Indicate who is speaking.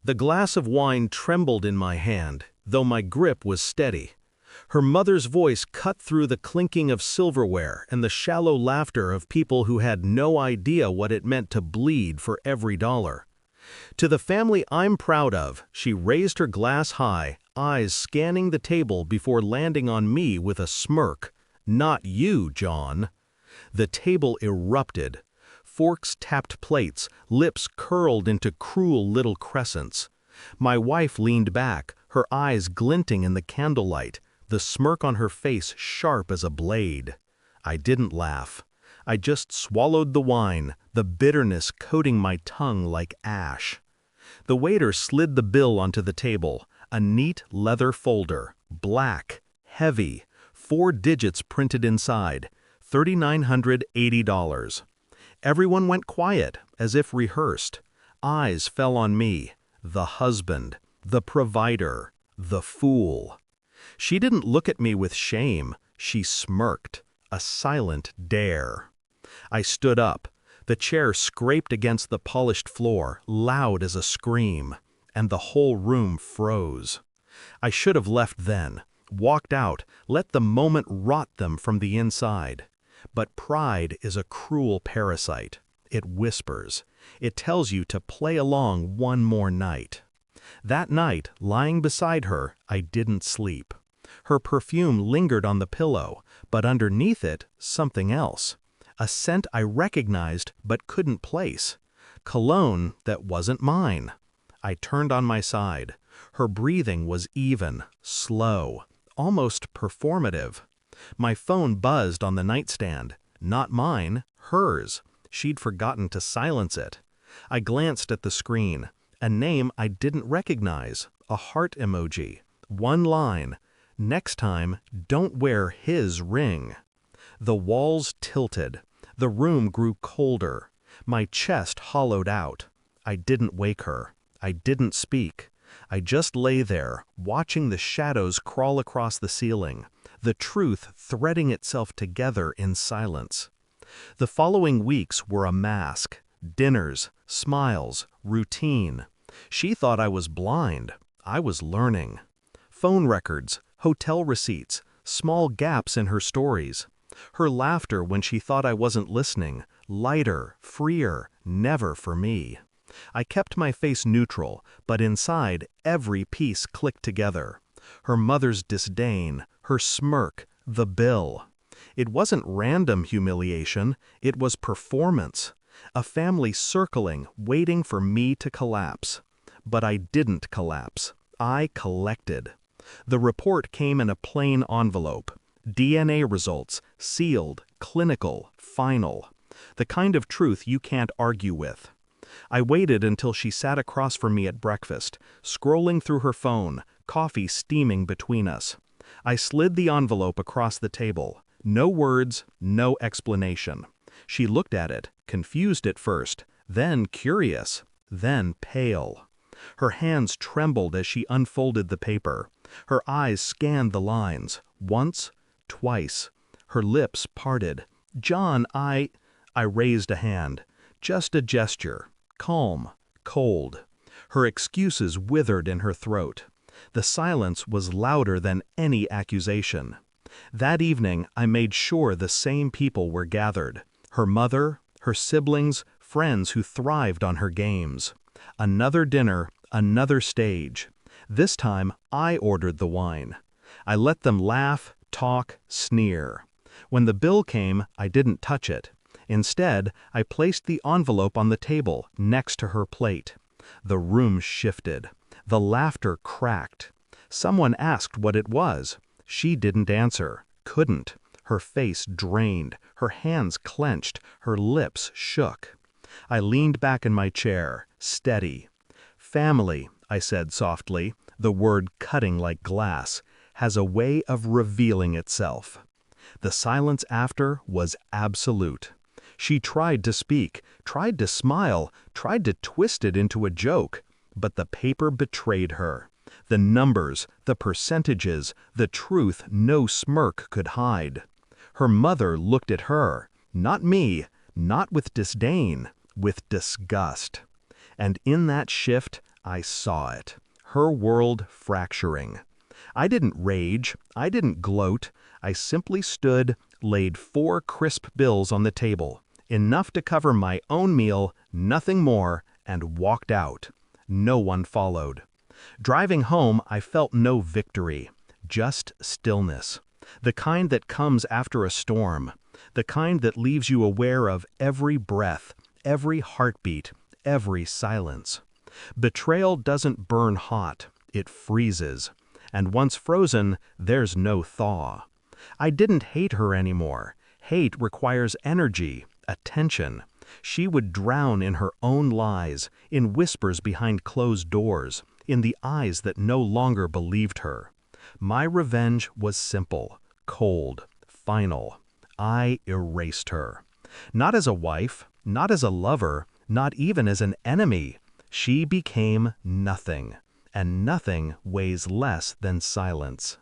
Speaker 1: The glass of wine trembled in my hand, though my grip was steady. Her mother's voice cut through the clinking of silverware and the shallow laughter of people who had no idea what it meant to bleed for every dollar. To the family I'm proud of, she raised her glass high, eyes scanning the table before landing on me with a smirk. "Not you, John." The table erupted. Forks tapped plates, lips curled into cruel little crescents. My wife leaned back, her eyes glinting in the candlelight, the smirk on her face sharp as a blade. I didn't laugh. I just swallowed the wine, the bitterness coating my tongue like ash. The waiter slid the bill onto the table, a neat leather folder, black, heavy, 4 digits printed inside, $3,980. Everyone went quiet, as if rehearsed. Eyes fell on me, the husband, the provider, the fool. She didn't look at me with shame, she smirked, a silent dare. I stood up. The chair scraped against the polished floor, loud as a scream, and the whole room froze. I should have left then, walked out, let the moment rot them from the inside. But pride is a cruel parasite. It whispers. It tells you to play along one more night. That night, lying beside her, I didn't sleep. Her perfume lingered on the pillow, but underneath it, something else. A scent I recognized but couldn't place. Cologne that wasn't mine. I turned on my side. Her breathing was even, slow, almost performative. My phone buzzed on the nightstand. Not mine, hers. She'd forgotten to silence it. I glanced at the screen. A name I didn't recognize. A heart emoji. One line. "Next time, don't wear his ring." The walls tilted. The room grew colder. My chest hollowed out. I didn't wake her. I didn't speak. I just lay there, watching the shadows crawl across the ceiling, the truth threading itself together in silence. The following weeks were a mask. Dinners, smiles, routine. She thought I was blind. I was learning. Phone records, hotel receipts, small gaps in her stories. Her laughter when she thought I wasn't listening, lighter, freer, never for me. I kept my face neutral, but inside every piece clicked together. Her mother's disdain, her smirk, the bill. It wasn't random humiliation, it was performance. A family circling, waiting for me to collapse. But I didn't collapse. I collected. The report came in a plain envelope. DNA results, sealed, clinical, final. The kind of truth you can't argue with. I waited until she sat across from me at breakfast, scrolling through her phone, coffee steaming between us. I slid the envelope across the table. No words, no explanation. She looked at it, confused at first, then curious, then pale. Her hands trembled as she unfolded the paper. Her eyes scanned the lines, once, twice. Her lips parted. "John, I raised a hand. Just a gesture. Calm, cold. Her excuses withered in her throat. The silence was louder than any accusation. That evening, I made sure the same people were gathered. Her mother, her siblings, friends who thrived on her games. Another dinner, another stage. This time, I ordered the wine. I let them laugh, talk, sneer. When the bill came, I didn't touch it. Instead, I placed the envelope on the table, next to her plate. The room shifted. The laughter cracked. Someone asked what it was. She didn't answer, couldn't. Her face drained, her hands clenched, her lips shook. I leaned back in my chair, steady. "Family," I said softly, the word cutting like glass, "has a way of revealing itself." The silence after was absolute. She tried to speak, tried to smile, tried to twist it into a joke, but the paper betrayed her. The numbers, the percentages, the truth no smirk could hide. Her mother looked at her, not me, not with disdain, with disgust. And in that shift, I saw it. Her world fracturing. I didn't rage. I didn't gloat. I simply stood, laid 4 crisp bills on the table, enough to cover my own meal, nothing more, and walked out. No one followed. Driving home, I felt no victory, just stillness. The kind that comes after a storm. The kind that leaves you aware of every breath, every heartbeat, every silence. Betrayal doesn't burn hot, it freezes. And once frozen, there's no thaw. I didn't hate her anymore. Hate requires energy, attention. She would drown in her own lies, in whispers behind closed doors, in the eyes that no longer believed her. My revenge was simple, cold, final. I erased her. Not as a wife, not as a lover, not even as an enemy. She became nothing, and nothing weighs less than silence.